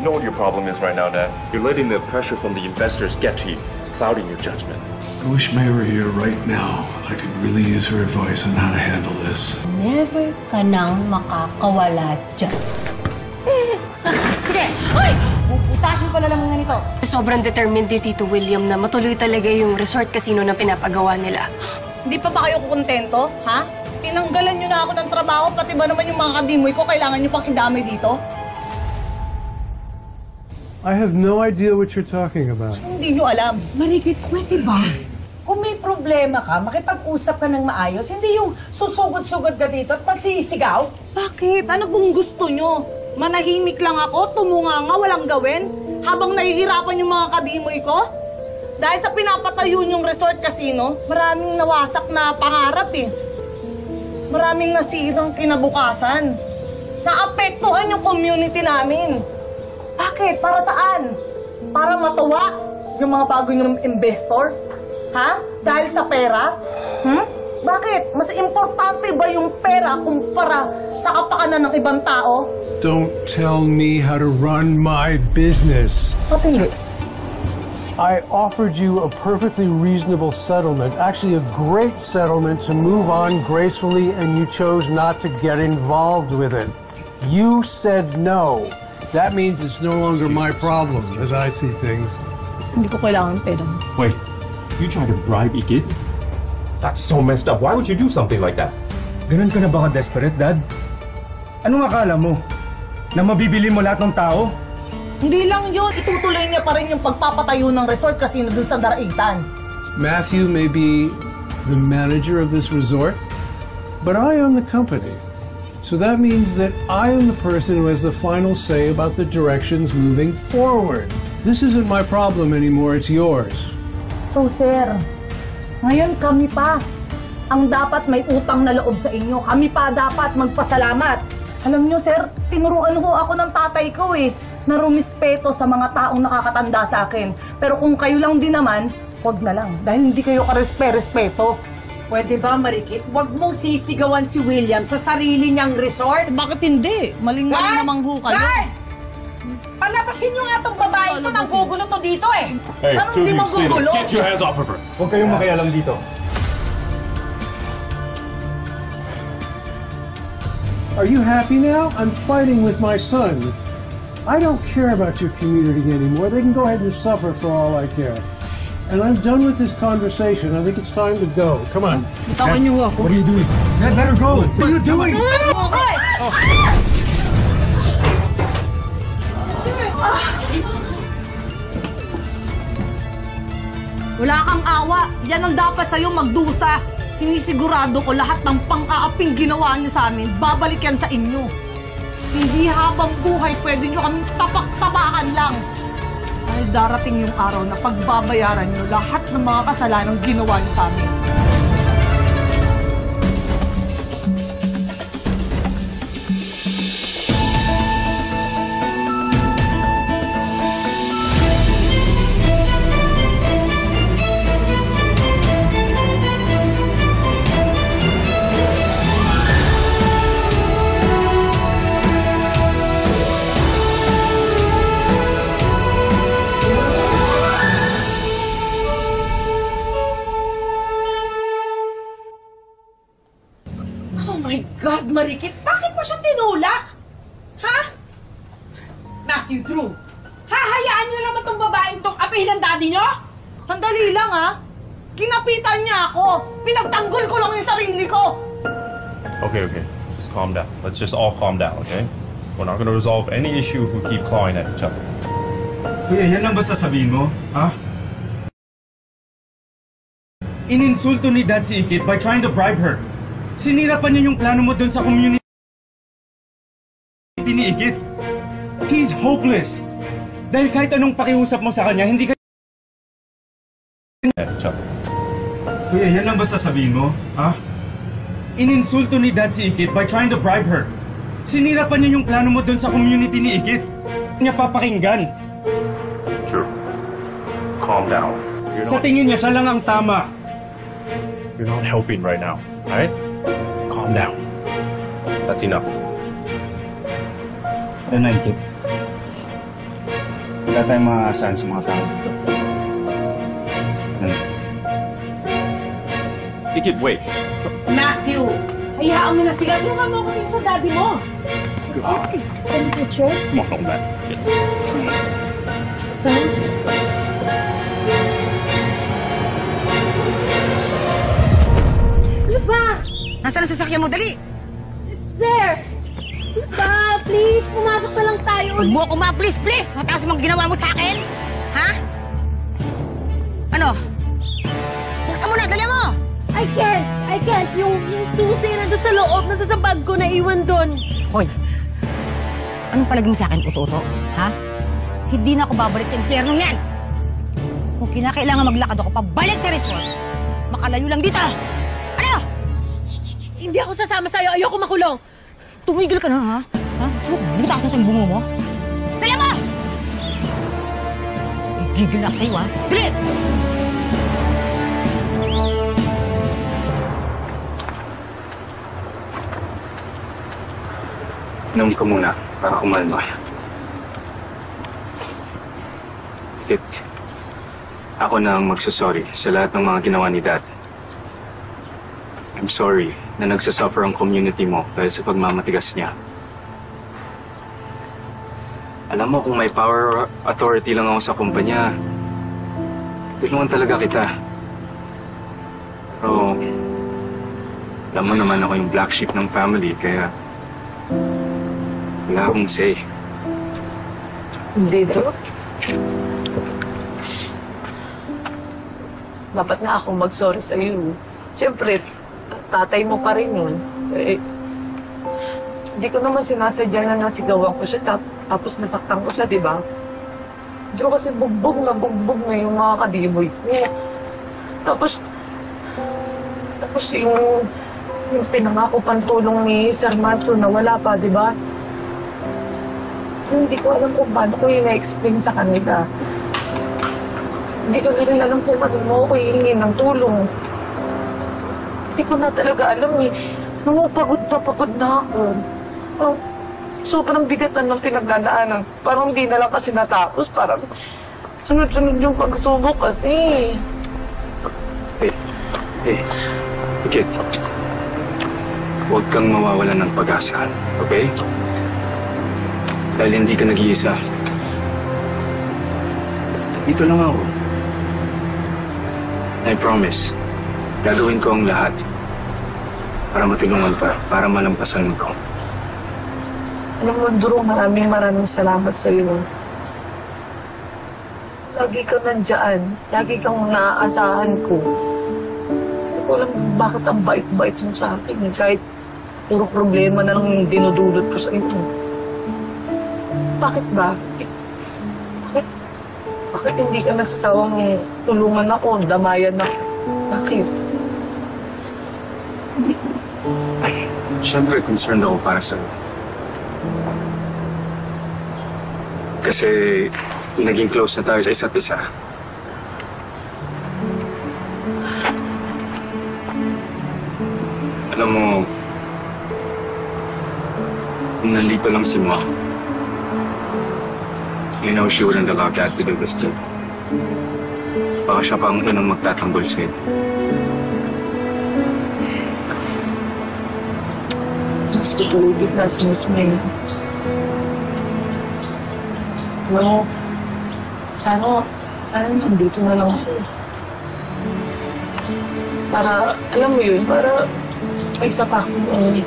You know what your problem is right now, Dad? You're letting the pressure from the investors get to you. It's clouding your judgment. I wish May were here right now. I could really use her advice on how to handle this. Never ka nang makakawala dyan. Sige! Hoy! Puputasin ko na lang muna nito. Sobrang determined ni Tito William na matuloy talaga yung resort casino na pinapagawa nila. Hindi pa ba kayo kukontento, ha? Tinanggalan nyo na ako ng trabaho, pati ba naman yung mga kadimoy ko, kailangan nyo pang idamay dito? I have no idea what you're talking about. Hindi nyo alam. Marikit, pwede ba? Kung may problema ka, makipag-usap ka ng maayos, hindi yung susugod-sugod ka dito at magsisigaw. Bakit? Ano pong gusto nyo? Manahimik lang ako, tumunga nga, walang gawin? Habang nahihirapan yung mga kadimoy ko? Dahil sa pinapatayo yung resort casino, maraming nawasak na pangarap eh. Maraming nasirang kinabukasan. Naapektuhan yung community namin. Bakit? Para saan? Para matuwa yung mga bago yung investors? Ha? Dahil sa pera? Bakit? Mas importante ba yung pera kumpara sa kapakanan ng ibang tao? Don't tell me how to run my business. Pati. I offered you a perfectly reasonable settlement, actually a great settlement to move on gracefully, and you chose not to get involved with it. You said no. That means it's no longer my problem, as I see things. Hindi ko kailangan pera. Wait, you tried to bribe Ikit? That's so messed up. Why would you do something like that? Ganun ka na ba ka-desperate, Dad? Anong akala mo? Na mabibili mo lahat ng tao? Hindi lang yun, itutuloy niya pa rin yung pagpapatayo ng resort casino dun sa Daraitan. Matthew may be the manager of this resort, but I own the company. So that means that I am the person who has the final say about the directions moving forward. This isn't my problem anymore, it's yours. So, sir, ngayon kami pa ang dapat may utang na loob sa inyo. Kami pa dapat magpasalamat. Alam nyo, sir, tinuruan ho ako ng tatay ko na rumispeto sa mga taong nakakatanda sa akin. Pero kung kayo lang din naman, huwag na lang. Dahil hindi kayo karespeto. Pwede ba, Marikit? Huwag mong sisigawan si William sa sarili niyang resort. Bakit hindi? Maling-maling namang ho kayo. Guard! Palabasin niyo nga tong babae to, nang gugulo to dito eh. Hey, Ano, two hindi of you mo stay there. gugulo? Get your hands off of her. Huwag kayong makialam dito. Are you happy now? I'm fighting with my sons. I don't care about your community anymore. They can go ahead and suffer for all I care. And I'm done with this conversation. I think it's time to go. Come on. Bitawan niyo ako. What are you doing? Dad, let her go! What are you doing? Wala kang awa. Yan ang dapat sa'yo magdusa. Sinisigurado ko lahat ng pang-aaping ginawa niyo sa amin, babalik yan sa inyo. Hindi habang buhay pwede niyo kaming tapak-tapakan lang. Dahil darating yung araw na pagbabayaran niyo lahat ng mga kasalanang ginawa niyo sa amin. God, Marikit, bakit mo siya tinulak? Ha? Matthew, Drew, hahayaan niyo naman tong babaeng tong apihin ng daddy niyo? Sandali lang ha. Kinapitan niya ako. Pinagtanggol ko lang yung sarili ko. Okay. Just calm down. Let's just all calm down, okay? We're not gonna resolve any issue if we keep clawing at each other. Kuya, yan lang ba sasabihin mo? Ha? Ininsulto ni Dad si Ikit by trying to bribe her. Sinira pa niya yung plano mo dun sa community ni Ikit. He's hopeless. Dahil kahit anong pakiusap mo sa kanya, hindi ka... At each other. Kuya, yan lang ba sasabihin mo? Ha? Ininsulto ni Dad si Ikit by trying to bribe her. Sinira pa niya yung plano mo dun sa community ni Ikit. Niya papakinggan. Sure. Calm down. Sa tingin niya, siya lang ang tama. You're not helping right now, alright? Calm down. That's enough. Ano, Ikit? Wala tayong maaasahan sa mga tao dito. Ikit, wait. Matthew, hayaan mo na sila. Tulungan mo ako din sa daddy mo. Saan picture? Come on, come back. Ano ba? Nasaan ang sasakyan mo? Dali! There! Ba, please, pumasok na lang tayo. Huwag mo ako please, please! Mataas mo ginawa mo sa akin? Ha? Ano? Buksan mo na, dali mo! I can't. Yung susi nandun sa loob, nandun sa bag ko, naiwan doon. Hoy! Anong palagi mo sa akin, uto-uto? Ha? Hindi na ako babalik sa impyernong yan! Kung kinakailangan maglakad ako pabalik sa resort, makalayo lang dito! Ano? Hindi ako sasama sa'yo. Ayoko makulong. Tumigil ka na, ha? Ha? Butasan ko yung bungo mo? Dali mo! Igigil na ako sa'yo, ha? Dali! Nangli ko muna para kumalma. Kit, ako na ang magsasorry sa lahat ng mga ginawa ni Dad. I'm sorry na nagsasuffer ang community mo dahil sa pagmamatigas niya. Alam mo, kung may power or authority lang ako sa kumpanya, tulungan talaga kita. Pero, alam mo naman ako yung black sheep ng family, kaya wala akong say. Dito? Dapat nga ako mag-sorry sa'yo. Siyempre, tatay mo pa rin yun. Eh, hindi ko naman sinasadya na nasigawan ko siya tapos nasaktan ko siya, di ba? Hindi ko kasi bugbog na yung mga kadimoy ko. Tapos yung pinangako pang tulong ni Sir Matthew na wala pa, di ba? Hindi ko alam kung paano ko yung na-explain sa kanila. Hindi ko rin alam kung paano mo ako hihingin ng tulong. Hindi ko na talaga alam eh. Pagod na ako. Oh, sobrang bigat na ng pinagdadaanan. Parang hindi na lang kasi natapos. Parang sunod-sunod yung pagsubok kasi. Kit, huwag kang mawawalan ng pag-asa, okay? Dahil hindi ka nag-iisa. Dito lang ako. I promise, gagawin ko ang lahat para matulungan ka, para malampasan mo ko. Alam mo, Drew, maraming salamat sa iyo. Lagi kang nandyan. Lagi kang naaasahan ko. Hindi ko alam bakit ang bait-bait mo sa akin. Kahit puro problema na lang dinudulot ko sa iyo. Bakit ba? Bakit hindi ka nagsasawang tulungan ako, damayan ako? Bakit? Siyempre, concerned ako para sa'yo. Kasi naging close na tayo sa isa't isa. Alam mo, kung nandito lang si Ma, you know she wouldn't allow Dad to do this too. Baka siya pa ang unang magtatanggol sa'yo. Mas tutulogin na si Miss May. No, sana nandito na lang ako. Para, alam mo yun, para may isa pa akong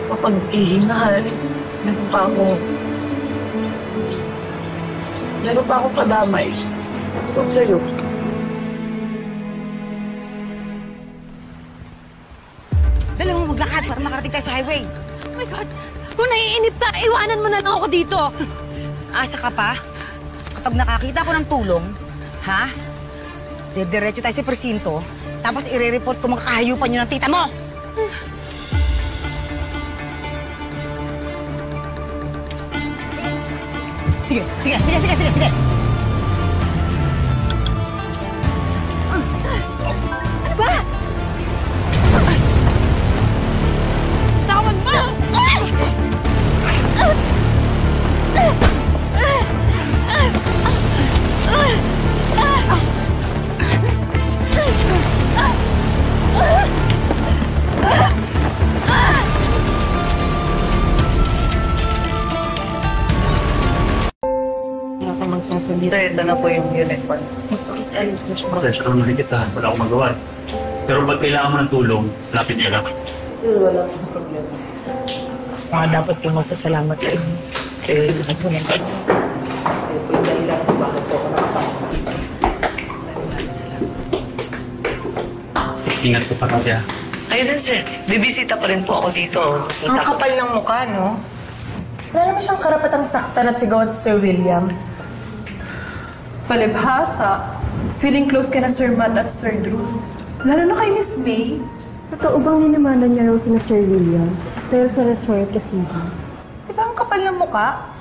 mapag-ihingahan. Meron pa akong kadamay. Huwag sa'yo. Dali mo maglakad para makarating tayo sa highway. Oh my God! Kung naiinip ka, iwanan mo na lang ako dito. Asa ka pa? Kapag nakakita ko ng tulong, ha? Diretso tayo sa presinto, tapos i-report ko mga kahayupan nyo ng tita mo. Sige. Ano ba? Tawan mo! Ah! sasabihin. Sir, ito na po yung uniform. Pasensya ka naman kita. Wala akong magawa. Pero pag kailangan mo ng tulong, lapit niyo lang. Sir, wala akong problema. Mga dapat po magpasalamat sa inyo. Eh, lahat po ng tanong sa kaya po yung dahilan kung bakit po ako nakapasok dito. Ingat ko pa, Katya. Ayun din, sir. Bibisita pa rin po ako dito. Ang kapal ng mukha, no? Wala naman siyang karapatang saktan at sigawan si Sir William. Palibhasa, feeling close ka na Sir Matt at Sir Drew. Lalo na kay Miss May. Totoo bang ninamanan niya raw si Sir William? Pero sa resort casino. Di ba ang kapal ng mukha?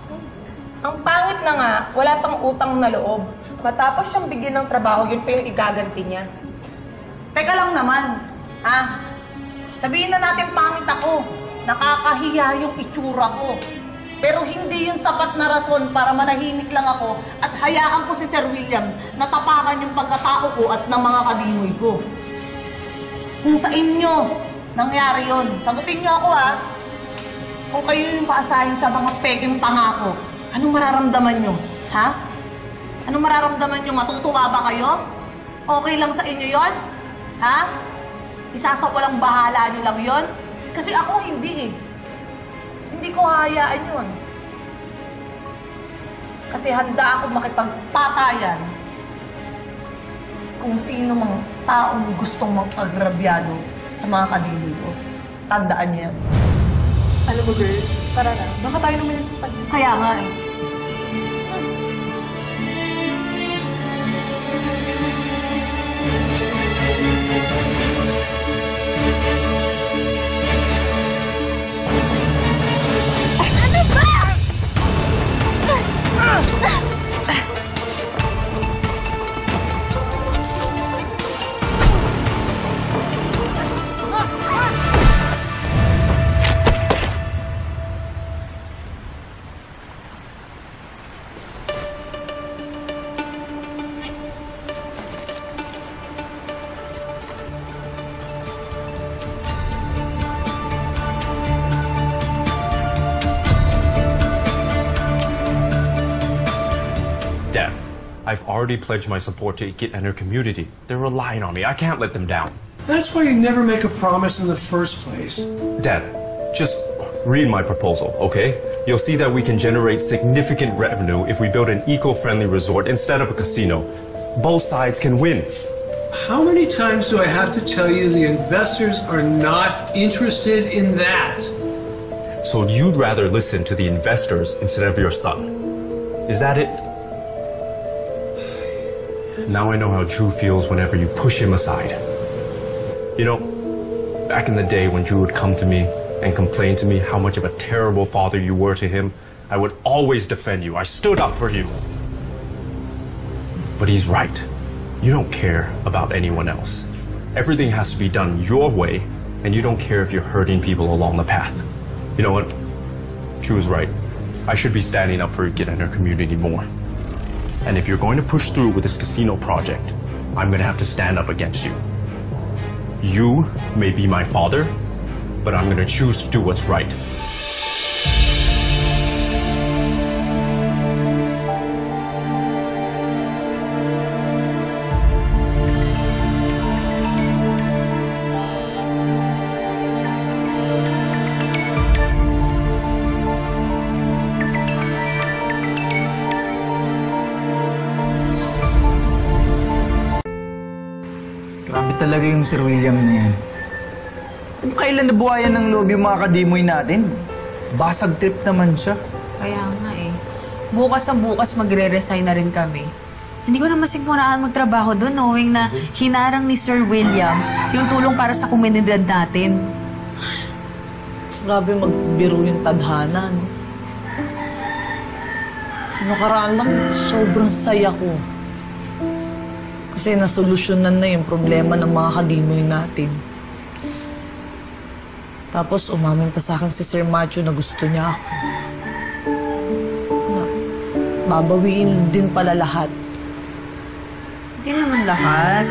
Ang pangit na nga, wala pang utang na loob. Matapos siyang bigyan ng trabaho, yun pa yung igaganti niya. Teka lang naman, ha? Sabihin na natin pangit ako. Nakakahiya yung itsura ko. Pero hindi yun sapat na rason para manahimik lang ako at hayaan ko si Sir William na tapakan yung pagkatao ko at ng mga kadimoy ko. Kung sa inyo nangyari yun, sagutin niyo ako, ha? Kung kayo yung paasahin sa mga peking pangako, anong mararamdaman niyo? Ha? Anong mararamdaman niyo? Matutuwa ba kayo? Okay lang sa inyo yon? Ha? Isasawalang bahala niyo lang yon? Kasi ako hindi eh. Hindi ko hahayaan yun. Kasi handa ako makipagpatayan kung sino mang taong gustong mag-agrabyado sa mga kadili ko. Tandaan niyo yan. Alam mo, girl, tara na. Baka tayo naman yung sa Kaya nga eh. Dad, I've already pledged my support to Ikit and her community. They're relying on me. I can't let them down. That's why you never make a promise in the first place. Dad, just read my proposal, okay? You'll see that we can generate significant revenue if we build an eco-friendly resort instead of a casino. Both sides can win. How many times do I have to tell you the investors are not interested in that? So you'd rather listen to the investors instead of your son. Is that it? Now I know how Drew feels whenever you push him aside. You know, back in the day when Drew would come to me and complain to me how much of a terrible father you were to him, I would always defend you. I stood up for you. But he's right. You don't care about anyone else. Everything has to be done your way, and you don't care if you're hurting people along the path. You know what? Drew's right. I should be standing up for Ikit and her community more. And if you're going to push through with this casino project, I'm going to have to stand up against you. You may be my father, but I'm going to choose to do what's right. Grabe talaga yung Sir William na yan. Kung kailan nabuhayan ng loob yung mga kadimoy natin? Basag trip naman siya. Kaya nga eh. Bukas ang bukas magre-resign na rin kami. Hindi ko na masigmuraan magtrabaho doon knowing na hinarang ni Sir William yung tulong para sa komunidad natin. Grabe magbiro yung tadhana, no? Nakaraan lang, sobrang saya ko. Kasi nasolusyonan na yung problema ng mga kadimoy natin. Tapos umamin pa sa akin si Sir Macho na gusto niya ako. Babawiin din pala lahat. Hindi naman lahat.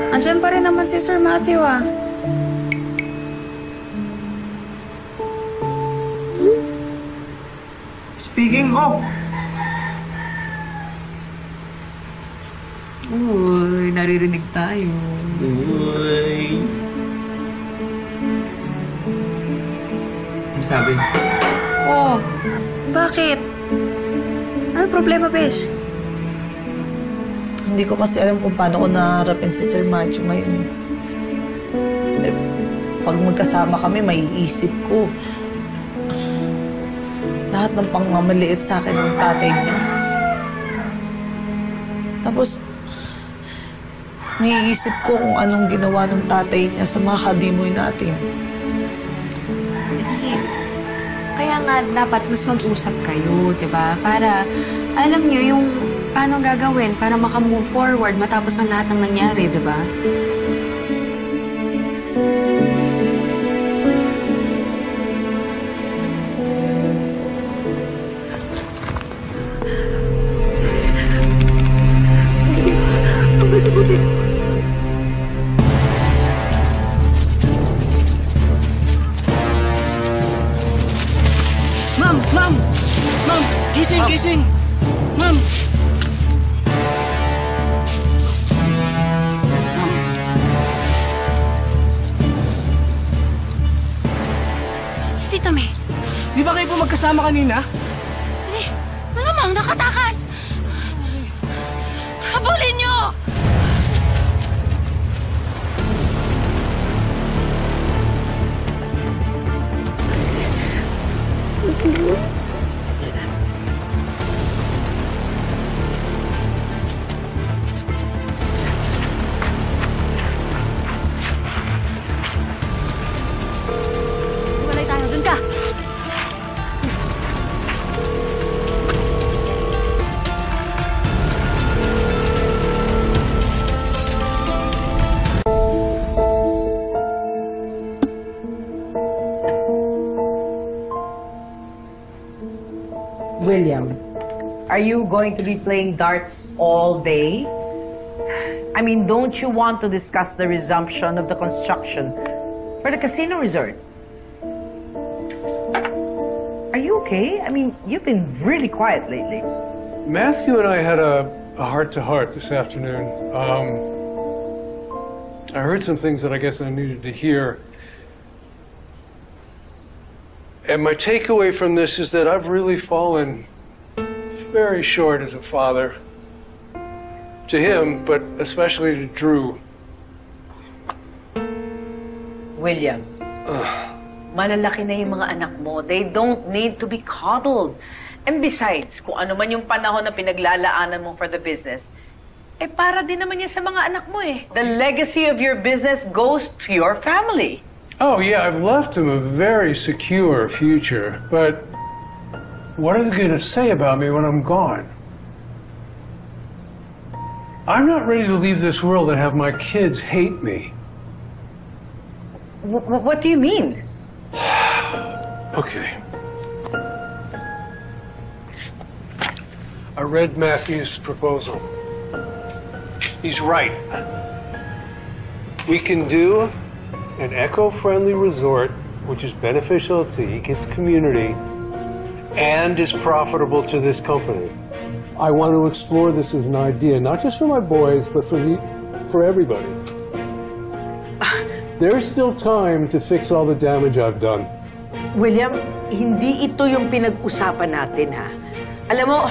Andiyan pa rin naman si Sir Matthew, ah. Speaking of, Uy, naririnig tayo. Uy. Ang sabi? Oh, bakit? Ano problema, Besh? Hindi ko kasi alam kung paano ko naharapin si Sir Macho ngayon eh. Pag magkasama kami, maiisip ko. Lahat ng pangmamaliit sa akin ng tatay niya. Tapos, naiisip ko kung anong ginawa ng tatay niya sa mga kadimoy natin. Kaya nga, dapat mas mag-usap kayo, di ba? Para alam niyo yung paano gagawin para makamove forward matapos ang lahat ng nangyari, di ba? Ma'am! Ma'am! Ma'am! Gising! Gising! Ma'am! Si Tita May. Di ba kayo po magkasama kanina? Hindi. Malamang nakatakas. Habulin niyo! Walay tayo. Doon ka. William, are you going to be playing darts all day? I mean, don't you want to discuss the resumption of the construction for the casino resort? Are you okay? I mean, you've been really quiet lately. Matthew and I had a heart-to-heart this afternoon. I heard some things that I guess I needed to hear. And my takeaway from this is that I've really fallen very short as a father. To him, but especially to Drew. William, malalaki na yung mga anak mo. They don't need to be coddled. And besides, kung ano man yung panahon na pinaglalaanan mo for the business, eh para din naman yan sa mga anak mo eh. The legacy of your business goes to your family. Oh, yeah, I've left him a very secure future, but what are they going to say about me when I'm gone? I'm not ready to leave this world and have my kids hate me. What do you mean? Okay. I read Matthew's proposal. He's right. We can do an eco-friendly resort which is beneficial to Ekin's community and is profitable to this company. I want to explore this as an idea, not just for my boys, but for everybody. There's still time to fix all the damage I've done. William, hindi ito yung pinag-usapan natin, ha? Alam mo,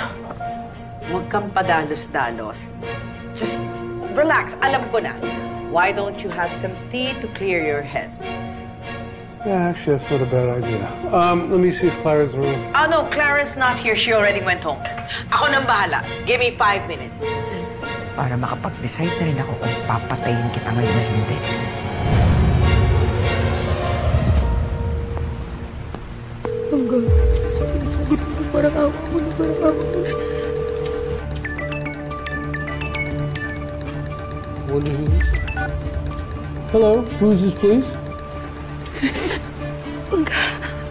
huwag kang padalos-dalos. Just relax, alam ko na. Why don't you have some tea to clear your head? Yeah, actually, that's not a bad idea. Let me see if Clara's room. Oh, no, Clara's not here. She already went home. Ako nang bahala. Give me 5 minutes. Para makapag-decide na rin ako kung papatayin kita ngayon na hindi. Pangga, sagot mo parang ako mo. Wonder who this is. Hello, who is this, please?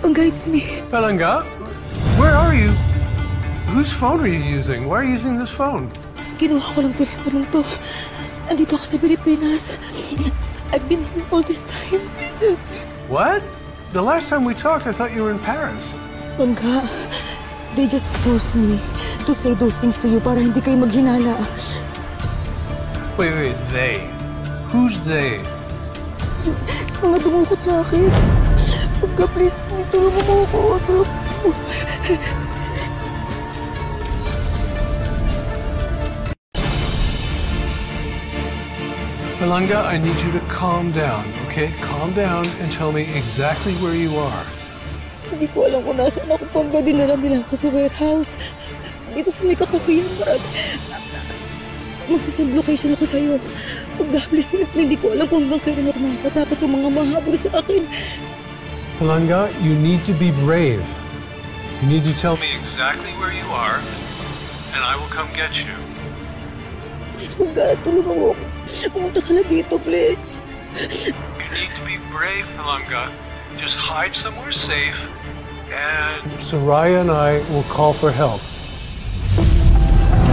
Pangga, it's me. Palanga? Where are you? Whose phone are you using? Why are you using this phone? Kinuha ko lang teleponong to. Andito ako sa Pilipinas. I've been here all this time. What? The last time we talked, I thought you were in Paris. Pangga, they just forced me to say those things to you para hindi kayo maghinala. Wait, they. Who's they? Mga dumukot sa akin. Pagka please, tulungan mo ako. Malanga, I need you to calm down, okay? Calm down and tell me exactly where you are. Hindi ko alam kung nasaan ako pagka dinala nila ako sa warehouse. Dito sa may kakakiyan, Brad. Magsasend location ako sa'yo. Pagka please, hindi ko alam kung hanggang kailan ako makakatapos ang mga mahabol sa akin. Malanga, you need to be brave. You need to tell me exactly where you are, and I will come get you. Please, pagka, tulungan mo ako. Pumunta ka na dito, please. You need to be brave, Malanga. Just hide somewhere safe, and Soraya and I will call for help.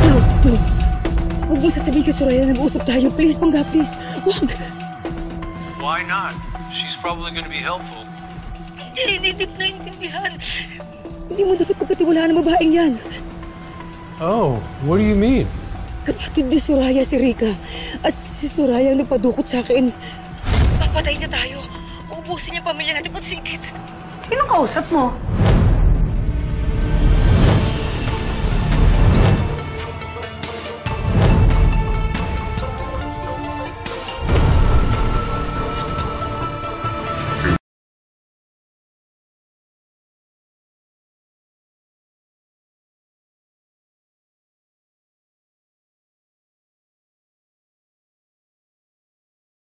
No. Huwag mo sasabihin kay Soraya na nag-uusap tayo. Please, Pangga, please. Huwag. Why not? She's probably going to be helpful. Hindi naintindihan. Hindi mo dapat pagkatiwalaan ng babaeng yan. Oh, what do you mean? Kapatid ni Soraya si Rika. At si Soraya ang nagpadukot sa akin. Papatay na tayo. Ubusin niya pamilya natin pagsingkit. Sino kausap mo?